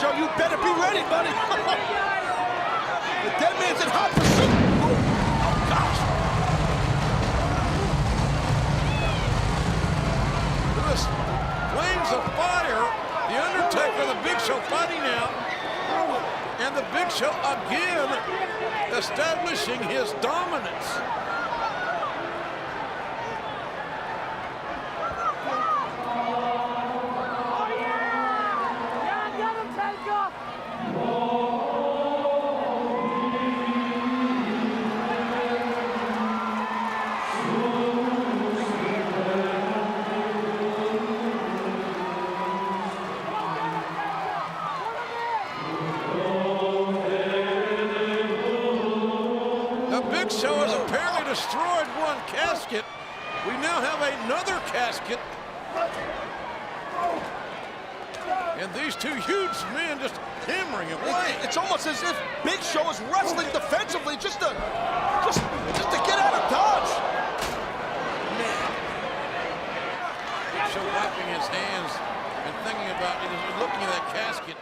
Show, you better be ready, buddy. The dead man's in hot pursuit. Oh, gosh. This flames of fire. The Undertaker, the Big Show fighting now. And the Big Show again establishing his dominance. Show has apparently destroyed one casket. We now have another casket. And these two huge men just hammering away. It's almost as if Big Show is wrestling defensively just to get out of dodge. Man. Big Show wiping his hands and thinking about looking at that casket.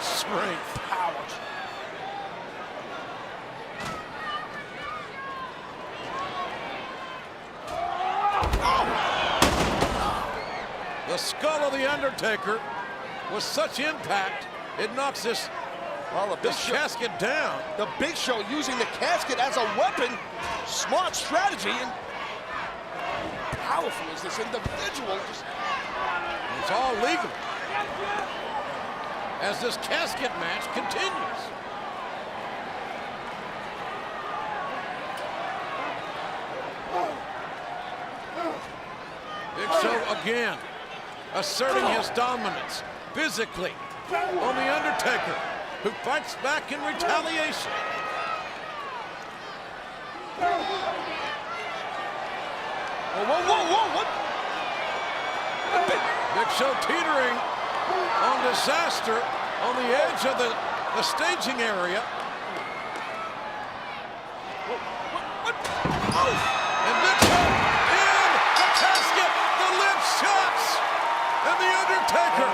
Strength. Ouch. The skull of the Undertaker with such impact, it knocks this casket down. The Big Show using the casket as a weapon. Smart strategy, and powerful is this individual. It's all legal as this casket match continues. Big Show again asserting his dominance physically on the Undertaker, who fights back in retaliation. Whoa, what? Big Show teetering on disaster on the edge of the staging area. What? Oh! And Big Show in the casket, the lid shuts, and the Undertaker